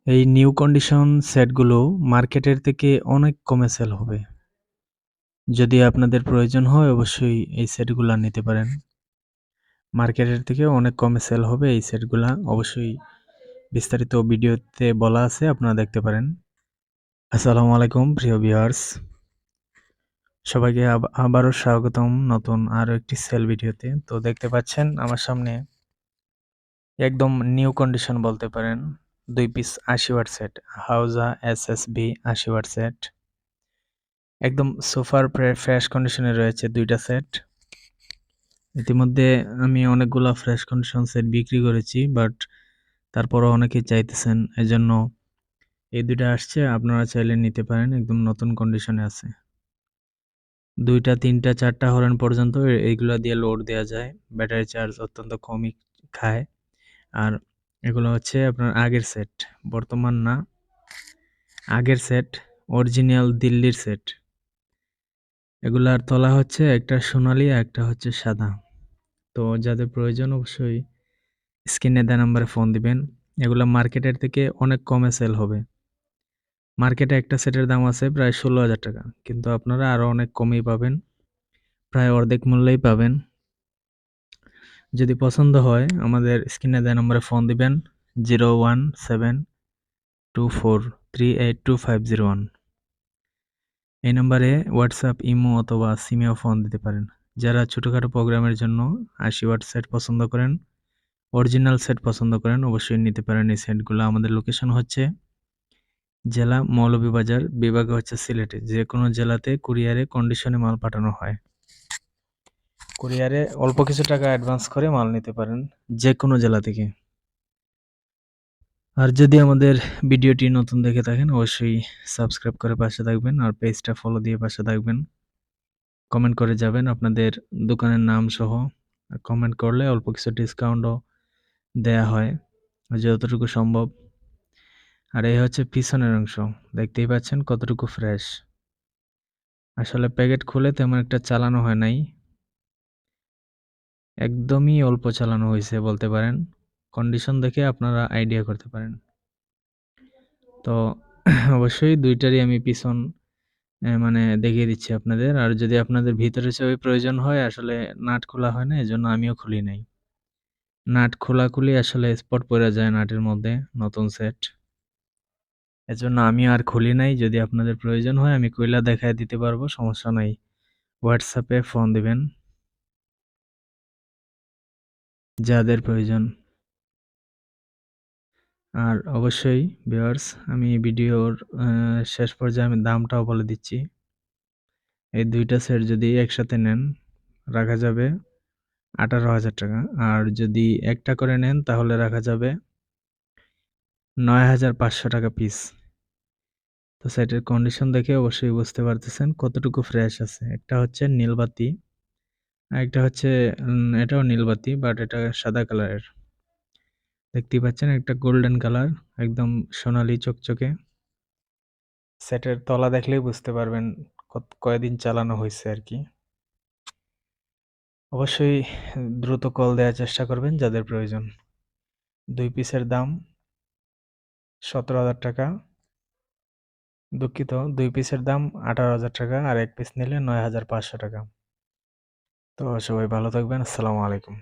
এই new condition সেটগুলো মার্কেটের থেকে অনেক কমে সেল হবে। যদি আপনাদের প্রয়োজন হয় অবশ্যই এই সেটগুলা নিতে পারেন। মার্কেটের থেকে অনেক কমে সেল হবে এই সেটগুলা। অবশ্যই বিস্তারিত ভিডিওতে বলা আছে, আপনারা দেখতে পারেন। আসসালামু আলাইকুম প্রিয় ভিউয়ার্স। সবাইকে আবারও স্বাগতম নতুন আরো একটি সেল ভিডিওতে। তো দেখতে পাচ্ছেন আমার সামনে একদম নিউ কন্ডিশন বলতে পারেন 2 পিস 80 ওয়াট সেট, হাউজা এসএসবি 80 ওয়াট সেট। একদম সুপার ফ্রেশ কন্ডিশনে রয়েছে 2টা সেট। ইতিমধ্যে আমি অনেকগুলা ফ্রেশ কন্ডিশন সেট বিক্রি করেছি, বাট তারপরও অনেকেই চাইতেছেন, এজন্য এই 2টা আসছে। আপনারা চাইলে নিতে পারেন, একদম নতুন কন্ডিশনে আছে। 2টা 3টা 4টা হরেন পর্যন্ত এইগুলা দিয়ে লোড দেওয়া যায়। ব্যাটারি চার্জ অত্যন্ত কমই খায়। আর এগুলো হচ্ছে আপনার আগের সেট, বর্তমান না, আগের সেট, অরিজিনাল দিল্লির সেট। এগুলার তলা হচ্ছে একটা সোনালী, একটা হচ্ছে সাদা। তো যাদের প্রয়োজন অবশ্যই স্ক্রিনে দেওয়া নাম্বারে ফোন দিবেন। এগুলো মার্কেটের থেকে অনেক কমে সেল হবে। মার্কেটে একটা সেটের দাম আছে প্রায় 16,000 টাকা, কিন্তু আপনারা আরো অনেক কমেই পাবেন, প্রায় অর্ধেক মূল্যেই পাবেন। যদি পছন্দ হয় আমাদের স্ক্রিনে দেওয়া নাম্বারে ফোন দিবেন 017243825001। এই নাম্বারে হোয়াটসঅ্যাপ, ইমো অথবা সিমেও ফোন দিতে পারেন। যারা ছোটখাটো প্রোগ্রামের জন্য 80 ওয়াট সেট পছন্দ করেন, অরিজিনাল সেট পছন্দ করেন, অবশ্যই নিতে পারেন এই সেটগুলো। আমাদের লোকেশন হচ্ছে জেলা মৌলভীবাজার, বিভাগ হচ্ছে সিলেটে। যে কোনো জেলাতে কুরিয়ারে কন্ডিশনে মাল পাঠানো হয়। কুরিয়ারে অল্প কিছু টাকা অ্যাডভান্স করে মাল নিতে পারেন যে কোনো জেলা থেকে। আর যদি আমাদের ভিডিওটি নতুন দেখে থাকেন অবশ্যই সাবস্ক্রাইব করে পাশে থাকবেন, আর পেজটা ফলো দিয়ে পাশে থাকবেন। কমেন্ট করে যাবেন আপনাদের দোকানের নাম সহ। কমেন্ট করলে অল্প কিছু ডিসকাউন্টও দেয়া হয় যতটুকু সম্ভব। আর এই হচ্ছে পিছনের অংশ, দেখতেই পাচ্ছেন কতটুকু ফ্রেশ। আসলে প্যাকেট খুলে তেমন একটা চালানো হয় নাই, একদমই অল্প চালানো হয়েছে বলতে পারেন। কন্ডিশন দেখে আপনারা আইডিয়া করতে পারেন। তো অবশ্যই 2টারই আমি পিছন মানে দেখিয়ে দিচ্ছি আপনাদের। আর যদি আপনাদের ভিতরে ছবি প্রয়োজন হয়, আসলে নাট খোলা হয় না, এজন্য আমিও খুলি নাই। নাট খোলাখুলি আসলে স্পট পড়ে যায় নাটের মধ্যে, নতুন সেট, এজন্য আমি আর খুলি নাই। যদি আপনাদের প্রয়োজন হয় আমি কইলা দেখায় দিতে পারবো, সমস্যা নাই। হোয়াটসঅ্যাপে ফোন দিবেন যাদের প্রয়োজন। আর অবশ্যই ভিউয়ার্স, আমি ভিডিওর শেষ পর্যায়ে আমি দামটাও বলে দিচ্ছি। এই 2টা সেট যদি একসাথে নেন রাখা যাবে 18,000 টাকা, আর যদি একটা করে নেন তাহলে রাখা যাবে 9,500 টাকা পিস। তো সেটের কন্ডিশন দেখে অবশ্যই বুঝতে পারতেছেন কতটুকু ফ্রেশ আছে। একটা হচ্ছে নীলবাতি, আর একটা হচ্ছে এটাও নীলবাতি, বাট এটা সাদা কালারের। দেখতেই পাচ্ছেন একটা গোল্ডেন কালার, একদম সোনালী চকচকে। সেটের তলা দেখলেই বুঝতে পারবেন কয়দিন চালানো হয়েছে আর কি। অবশ্যই দ্রুত কল দেওয়ার চেষ্টা করবেন যাদের প্রয়োজন। 2 পিসের দাম 17,000 টাকা, দুঃখিত, 2 পিসের দাম 18,000 টাকা, আর 1 পিস নিলে 9,500 টাকা। তো সবাই ভালো থাকবেন। আসসালামু আলাইকুম।